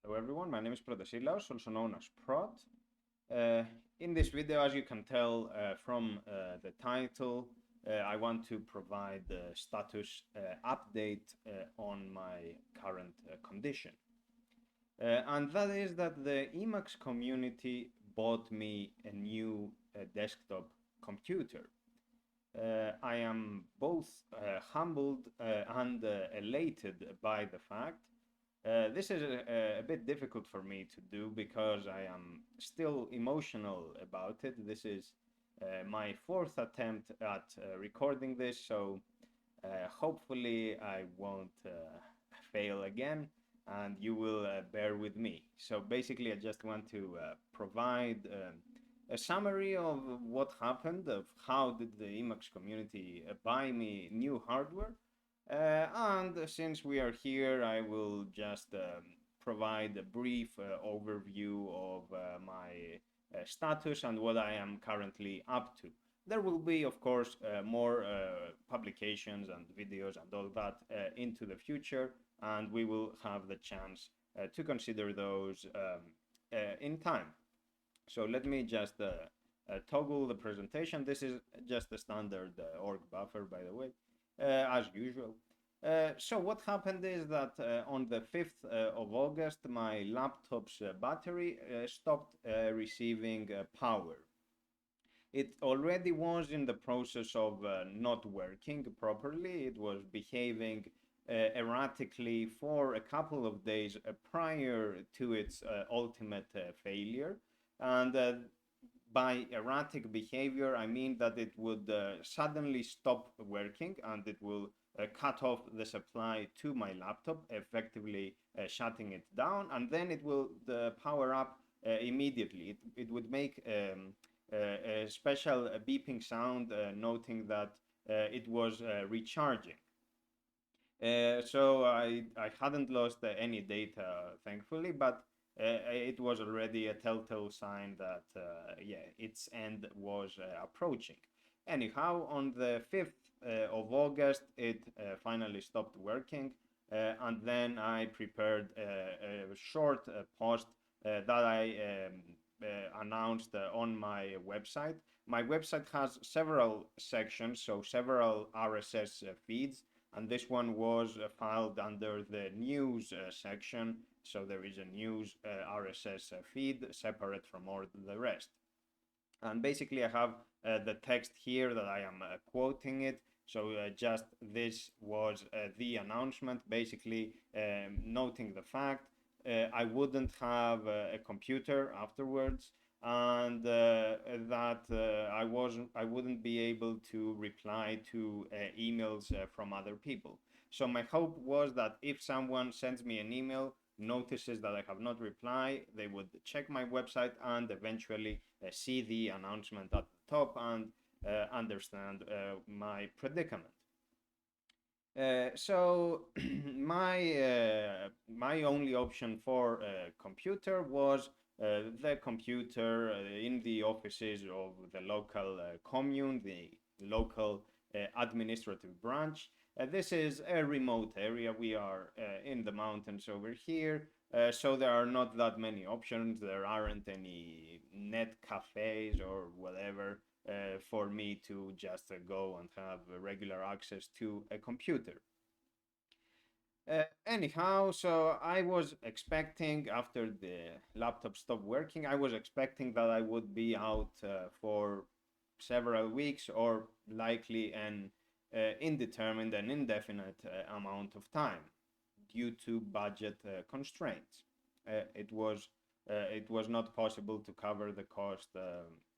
Hello everyone, my name is Protesilaos, also known as Prot. In this video, as you can tell from the title, I want to provide the status update on my current condition. And that is that the Emacs community bought me a new desktop computer. I am both humbled and elated by the fact. This is a bit difficult for me to do because I am still emotional about it. This is my fourth attempt at recording this, so hopefully I won't fail again and you will bear with me. So basically, I just want to provide a summary of what happened, of how did the Emacs community buy me new hardware. And since we are here, I will just provide a brief overview of my status and what I am currently up to. There will be, of course, more publications and videos and all that into the future, and we will have the chance to consider those in time. So let me just toggle the presentation. This is just a standard org buffer, by the way, as usual. So what happened is that on the 5th of August, my laptop's battery stopped receiving power. It already was in the process of not working properly. It was behaving erratically for a couple of days prior to its ultimate failure. And by erratic behavior, I mean that it would suddenly stop working and it will cut off the supply to my laptop, effectively shutting it down, and then it will power up immediately. It would make a special beeping sound noting that it was recharging. So I hadn't lost any data, thankfully, but it was already a telltale sign that, yeah, its end was approaching. Anyhow, on the 5th of August, it finally stopped working, and then I prepared a short post that I announced on my website. My website has several sections, so several RSS feeds, and this one was filed under the news section. So there is a news RSS feed separate from all the rest. And basically I have the text here that I am quoting it. So just this was the announcement, basically noting the fact I wouldn't have a computer afterwards, and that I wouldn't be able to reply to emails from other people. So my hope was that if someone sends me an email, notices that I have not replied, they would check my website and eventually see the announcement at the top and understand my predicament. So my only option for a computer was the computer in the offices of the local commune, the local administrative branch. This is a remote area. We are in the mountains over here, so there are not that many options. There aren't any net cafes or whatever for me to just go and have regular access to a computer. Anyhow, so I was expecting, after the laptop stopped working, I was expecting that I would be out for several weeks or likely an indeterminate and indefinite amount of time due to budget constraints. It was not possible to cover the cost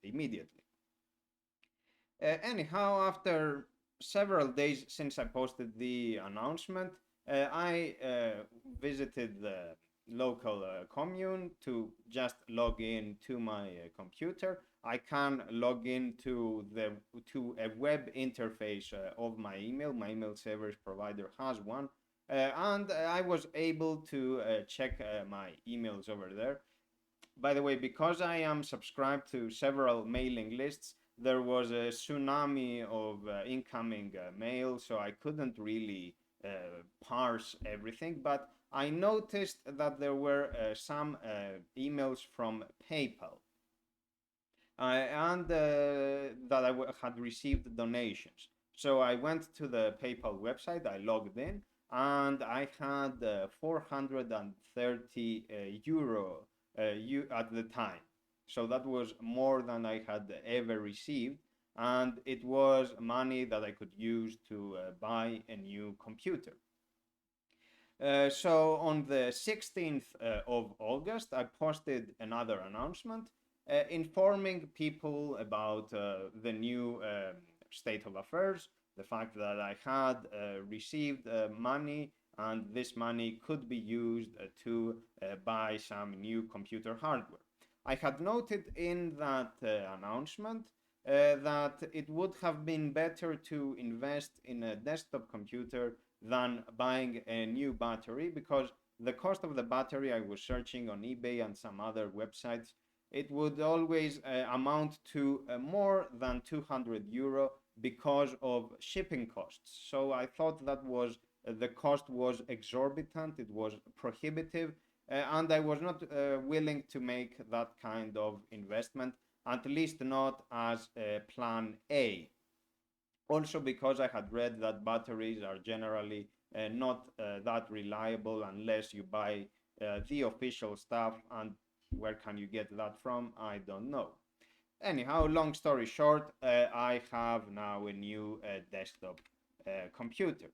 immediately. Anyhow, after several days since I posted the announcement, I visited the local commune to just log in to my computer. I can log in to a web interface of my email. My email service provider has one, and I was able to check my emails over there. By the way, because I am subscribed to several mailing lists, there was a tsunami of incoming mail, so I couldn't really parse everything, but I noticed that there were some emails from PayPal, and that had received donations. So I went to the PayPal website, I logged in, and I had 430 euro at the time. So that was more than I had ever received, and it was money that I could use to buy a new computer. So on the 16th of August, I posted another announcement informing people about the new state of affairs, the fact that I had received money, and this money could be used to buy some new computer hardware. I had noted in that announcement that it would have been better to invest in a desktop computer than buying a new battery, because the cost of the battery, I was searching on eBay and some other websites, it would always amount to more than 200 euro because of shipping costs. So I thought that was the cost was exorbitant, it was prohibitive, and I was not willing to make that kind of investment, at least not as plan A. Also because I had read that batteries are generally not that reliable unless you buy the official stuff, and where can you get that from? I don't know. Anyhow, long story short, I have now a new desktop computer.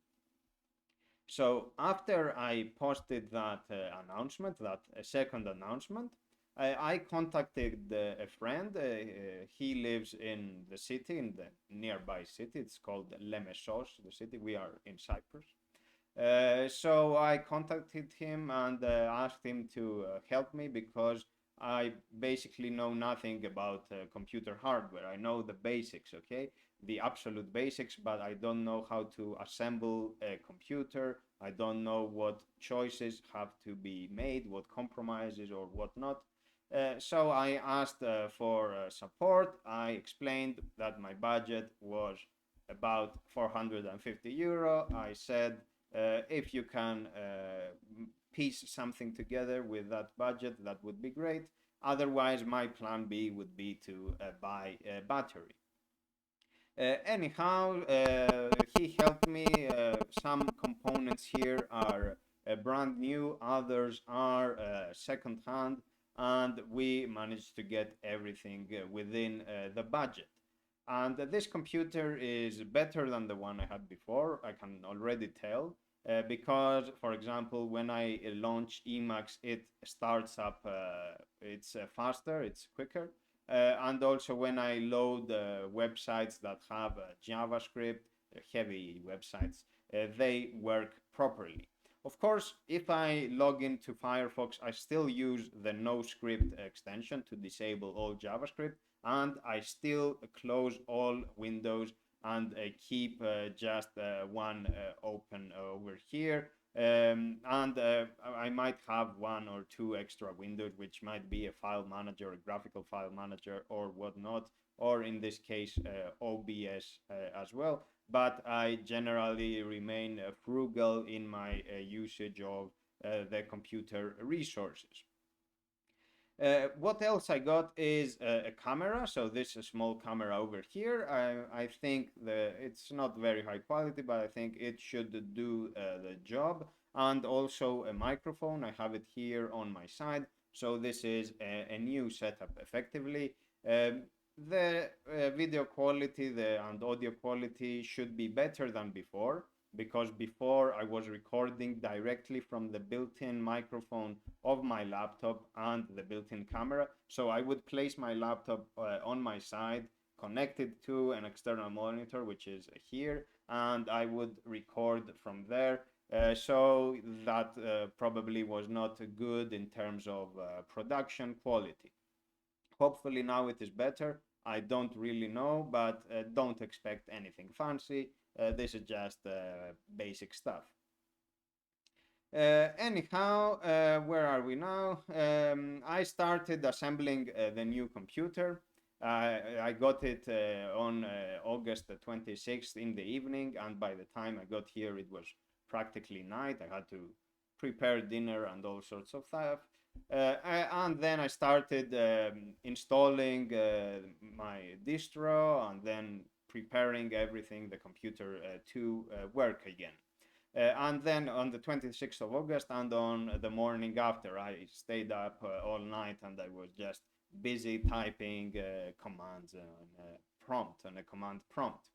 So after I posted that announcement, that second announcement, I contacted a friend. He lives in the city, in the nearby city. It's called Lemesos, the city. We are in Cyprus. So I contacted him and asked him to help me, because I basically know nothing about computer hardware. I know the basics, okay? The absolute basics, but I don't know how to assemble a computer. I don't know what choices have to be made, what compromises or what not. So I asked for support. I explained that my budget was about 450 euro. I said, if you can piece something together with that budget, that would be great. Otherwise, my plan B would be to buy a battery. Anyhow, he helped me. Some components here are brand new, others are second hand, and we managed to get everything within the budget. And this computer is better than the one I had before, I can already tell, because, for example, when I launch Emacs, it starts up, it's faster, it's quicker. And also when I load websites that have JavaScript, heavy websites, they work properly. Of course, if I log into Firefox, I still use the NoScript extension to disable all JavaScript, and I still close all windows and keep just one open over here. And I might have one or two extra windows, which might be a file manager, a graphical file manager, or whatnot, or in this case, OBS as well. But I generally remain frugal in my usage of the computer resources. What else I got is a camera. So this is a small camera over here. I think it's not very high quality, but I think it should do the job. And also a microphone. I have it here on my side. So this is a new setup effectively. The video quality and audio quality should be better than before, because before I was recording directly from the built-in microphone of my laptop and the built-in camera. So I would place my laptop on my side, connected to an external monitor, which is here, and I would record from there. So that probably was not good in terms of production quality. Hopefully now it is better. I don't really know, but don't expect anything fancy. This is just basic stuff. Anyhow, where are we now? I started assembling the new computer. I got it on August 26th in the evening, and by the time I got here, it was practically night. I had to prepare dinner and all sorts of stuff. And then I started installing my distro, and then preparing everything, the computer, to work again. And then on the 26th of August and on the morning after, I stayed up all night, and I was just busy typing commands on a command prompt.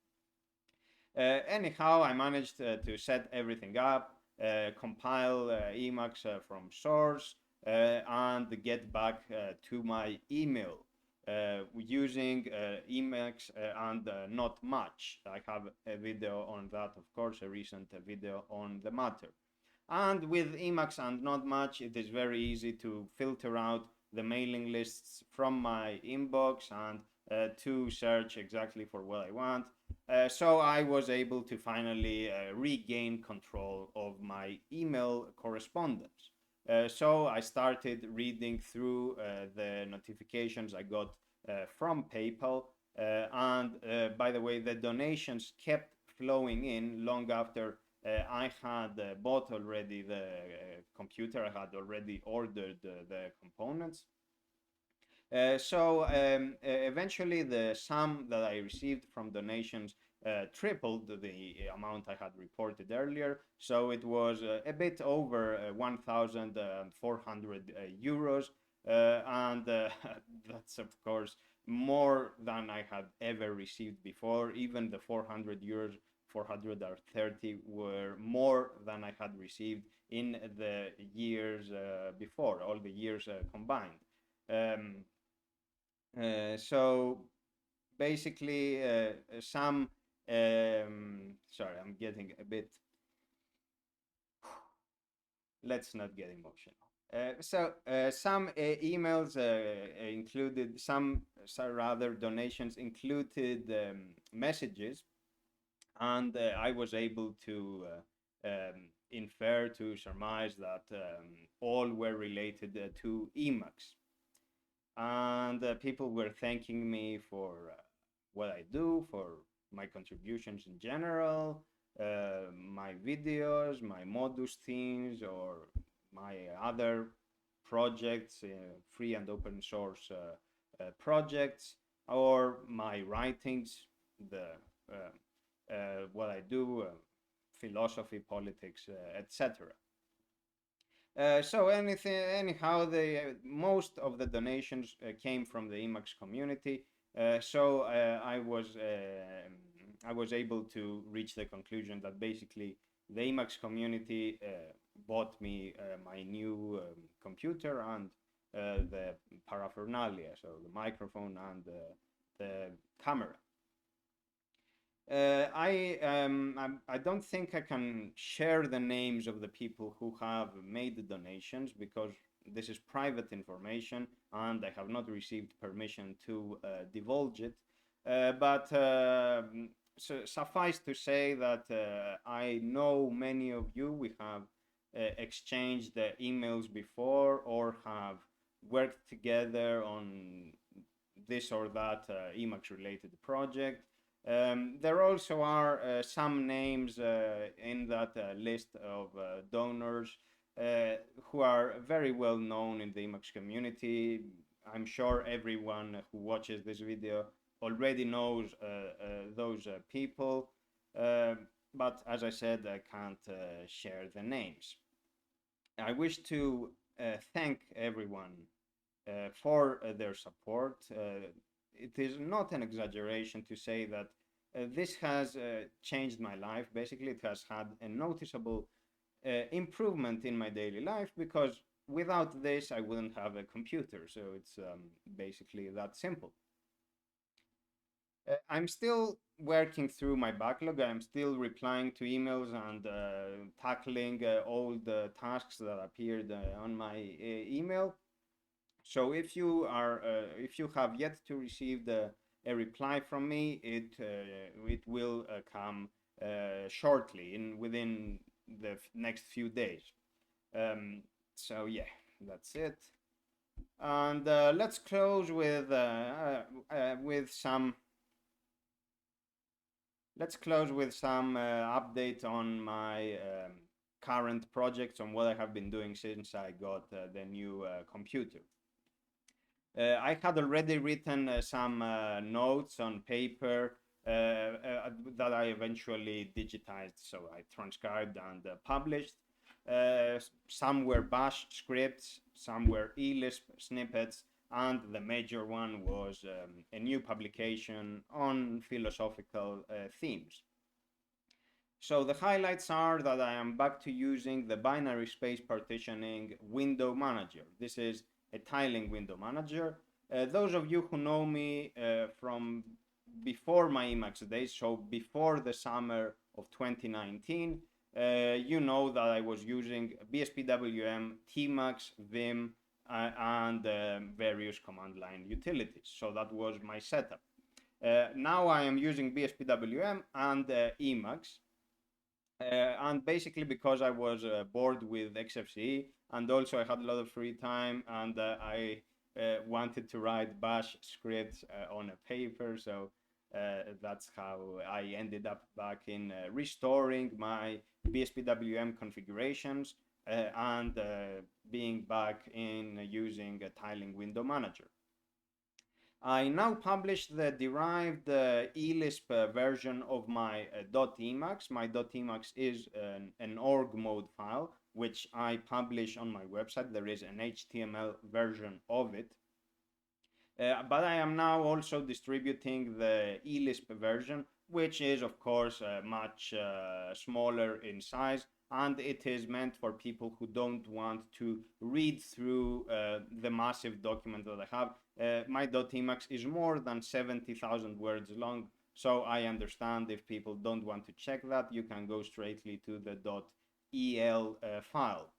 Anyhow, I managed to set everything up, compile Emacs from source, and get back to my email using Emacs and not much. I have a video on that, of course, a recent video on the matter. And with Emacs and not much, it is very easy to filter out the mailing lists from my inbox and to search exactly for what I want. So I was able to finally regain control of my email correspondence. So I started reading through the notifications I got from PayPal. And by the way, the donations kept flowing in long after I had bought already the computer. I had already ordered the components. So eventually the sum that I received from donations tripled the amount I had reported earlier. So it was a bit over 1,400 euros. And that's, of course, more than I had ever received before. Even the 400 euros, 430 were more than I had received in the years before, all the years combined. So basically, some sorry, I'm getting a bit. Let's not get emotional. Some emails included some rather donations included messages, and I was able to infer, to surmise that all were related to Emacs. And people were thanking me for what I do, for my contributions in general, my videos, my Modus themes, or my other projects, free and open source projects, or my writings, the what I do, philosophy, politics, etc. So anyhow, most of the donations came from the Emacs community. So I was able to reach the conclusion that basically the Emacs community bought me my new computer and the paraphernalia, so the microphone and the camera. I don't think I can share the names of the people who have made the donations, because this is private information and I have not received permission to divulge it. But so suffice to say that I know many of you. We have exchanged emails before, or have worked together on this or that Emacs related project. There also are some names in that list of donors who are very well known in the Emacs community. I'm sure everyone who watches this video already knows those people, but as I said, I can't share the names. I wish to thank everyone for their support. It is not an exaggeration to say that this has changed my life. Basically, it has had a noticeable improvement in my daily life, because without this, I wouldn't have a computer. So it's basically that simple. I'm still working through my backlog. I'm still replying to emails and tackling all the tasks that appeared on my email. So if you have yet to receive a reply from me, it will come shortly, within the next few days. So yeah, that's it. And let's close with some. Let's close with some update on my current projects on what I have been doing since I got the new computer. I had already written some notes on paper that I eventually digitized, so I transcribed and published. Some were bash scripts, some were eLisp snippets, and the major one was a new publication on philosophical themes. So the highlights are that I am back to using the binary space partitioning window manager. This is a tiling window manager. Those of you who know me from before my Emacs days, so before the summer of 2019, you know that I was using BSPWM, Tmax, Vim, and various command line utilities. So that was my setup. Now I am using BSPWM and Emacs. And basically because I was bored with XFCE, and also I had a lot of free time, and I wanted to write bash scripts on a paper, so that's how I ended up back in restoring my BSPWM configurations and being back in using a tiling window manager. I now publish the derived eLisp version of my .emacs. My .emacs is an org mode file, which I publish on my website. There is an HTML version of it. But I am now also distributing the eLisp version, which is, of course, much smaller in size, and it is meant for people who don't want to read through the massive document that I have. My .emacs is more than 70,000 words long, so I understand if people don't want to check that, you can go straightly to the .el file.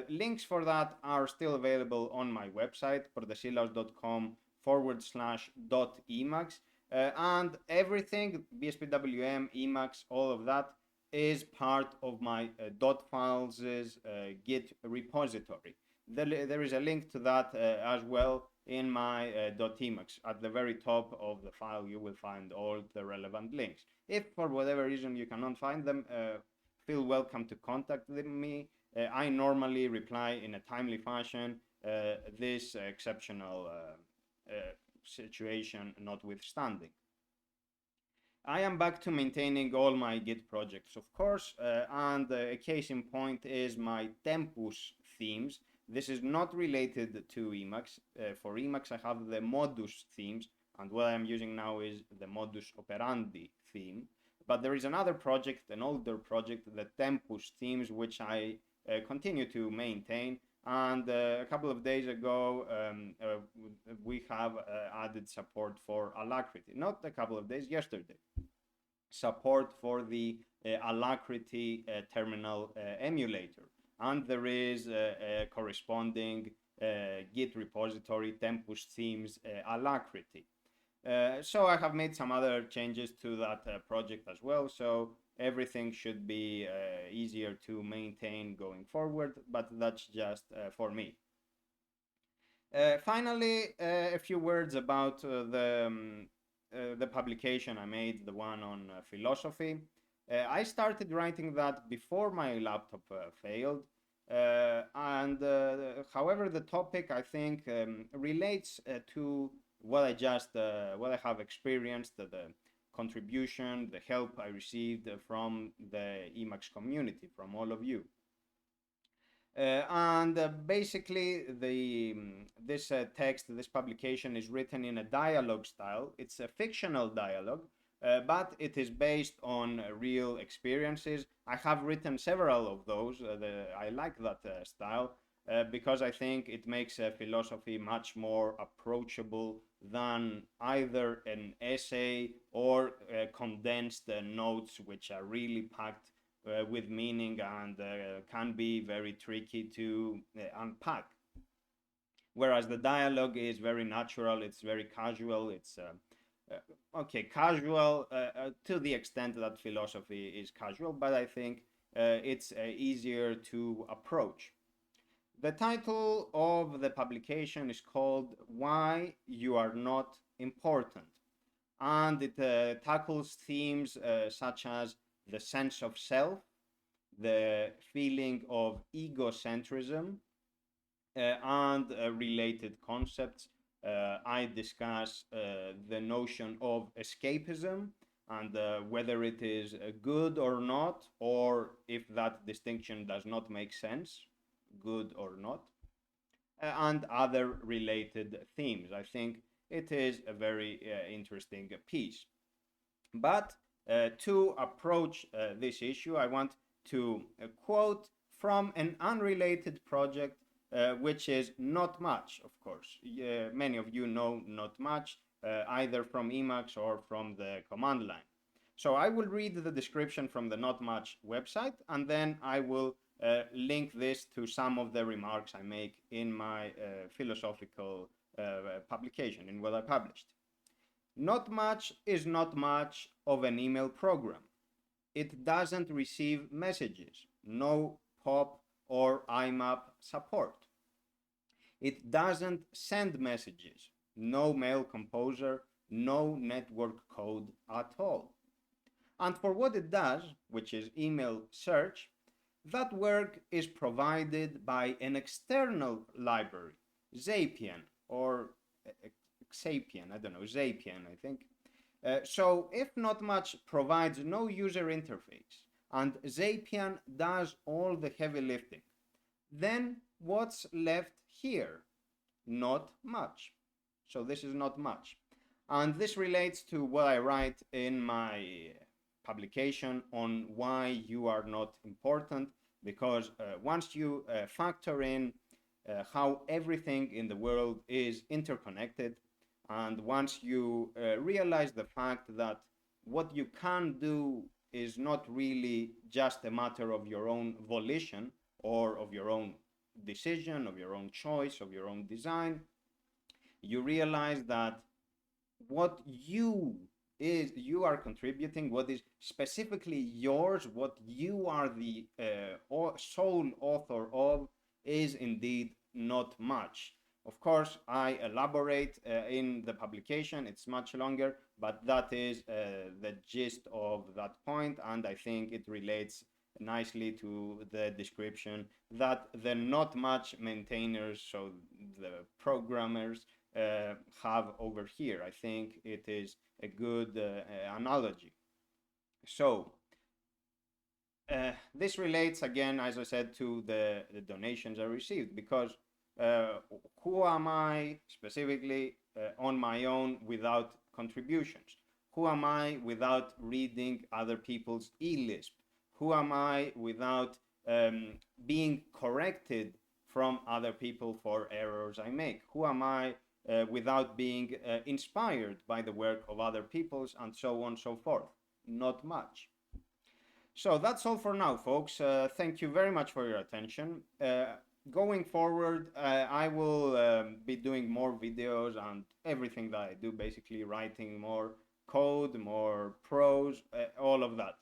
Links for that are still available on my website, protesilaus.com/.emacs, and everything, BSPWM, Emacs, all of that is part of my .files' Git repository. There is a link to that as well in my .emacs. At the very top of the file you will find all the relevant links. If for whatever reason you cannot find them, feel welcome to contact me. I normally reply in a timely fashion, this exceptional situation notwithstanding. I am back to maintaining all my Git projects, of course, and a case in point is my Tempus themes. This is not related to Emacs. For Emacs, I have the Modus themes, and what I'm using now is the Modus Operandi theme. But there is another project, an older project, the Tempus themes, which I continue to maintain. And a couple of days ago, we have added support for Alacrity. Not a couple of days, yesterday. Support for the Alacrity terminal emulator. And there is a corresponding Git repository, Tempus themes Alacrity. So I have made some other changes to that project as well, so everything should be easier to maintain going forward, but that's just for me. Finally, a few words about the publication I made, the one on philosophy. I started writing that before my laptop failed, and however the topic I think relates to what I have experienced, the contribution, the help I received from the Emacs community, from all of you. Basically, this text, this publication is written in a dialogue style. It's a fictional dialogue, but it is based on real experiences. I have written several of those. I like that style because I think it makes philosophy much more approachable than either an essay or condensed notes, which are really packed with meaning and can be very tricky to unpack. Whereas the dialogue is very natural, it's very casual, it's casual to the extent that philosophy is casual, but I think it's easier to approach. The title of the publication is called Why You Are Not Important, and it tackles themes such as the sense of self, the feeling of egocentrism and related concepts. I discuss the notion of escapism and whether it is good or not, or if that distinction does not make sense, good or not, and other related themes. I think it is a very interesting piece. But to approach this issue, I want to quote from an unrelated project, which is Not Much, of course. Many of you know Not Much, either from Emacs or from the command line. So I will read the description from the Not Much website, and then I will link this to some of the remarks I make in my philosophical publication, in what I published. Not Much is not much of an email program. It doesn't receive messages, no POP or IMAP support. It doesn't send messages, no mail composer, no network code at all. And for what it does, which is email search, that work is provided by an external library, Zapier, or Xapian, I don't know, Zapier, I think. So if Not Much provides no user interface and Zapier does all the heavy lifting, then what's left here? Not much. So this is not much. And this relates to what I write in my publication on why you are not important, because once you factor in how everything in the world is interconnected, and once you realize the fact that what you can do is not really just a matter of your own volition or of your own decision, of your own choice, of your own design, you realize that what you are contributing, what is specifically yours, what you are the sole author of, is indeed not much. Of course, I elaborate in the publication, it's much longer, but that is the gist of that point, and I think it relates nicely to the description that the not much maintainers, so the programmers, have over here. I think it is a good analogy. So this relates again, as I said, to the donations I received, because who am I specifically on my own without contributions? Who am I without reading other people's e-lisp? Who am I without being corrected from other people for errors I make? Who am I without being inspired by the work of other people's, and so on and so forth? Not much. So that's all for now, folks. Thank you very much for your attention. Going forward, I will be doing more videos and everything that I do, basically writing more code, more prose, all of that.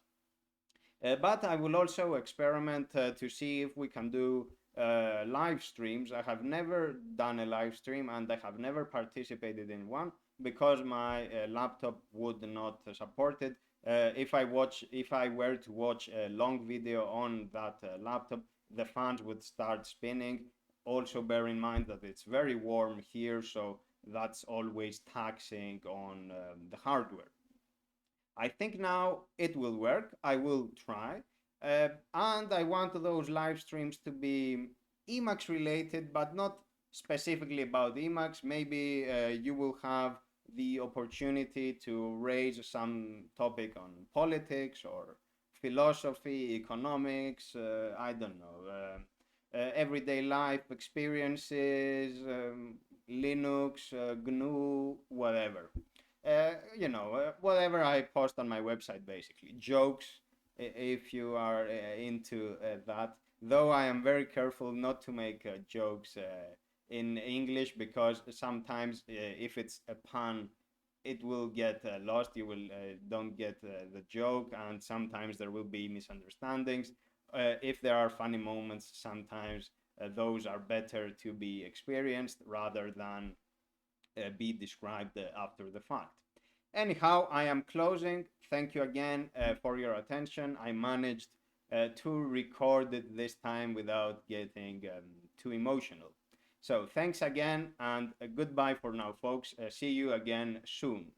But I will also experiment to see if we can do live streams. I have never done a live stream, and I have never participated in one because my laptop would not support it. If I were to watch a long video on that laptop, the fans would start spinning. Also bear in mind that it's very warm here, so that's always taxing on the hardware. I think now it will work. I will try. And I want those live streams to be Emacs related, but not specifically about Emacs. Maybe you will have the opportunity to raise some topic on politics or philosophy, economics, I don't know, everyday life experiences, Linux, GNU, whatever. Whatever I post on my website, basically. Jokes, if you are into that. Though I am very careful not to make jokes in English, because sometimes if it's a pun, it will get lost. You will don't get the joke, and sometimes there will be misunderstandings. If there are funny moments, sometimes those are better to be experienced rather than be described after the fact. Anyhow, I am closing. Thank you again for your attention. I managed to record it this time without getting too emotional. So thanks again, and goodbye for now, folks. See you again soon.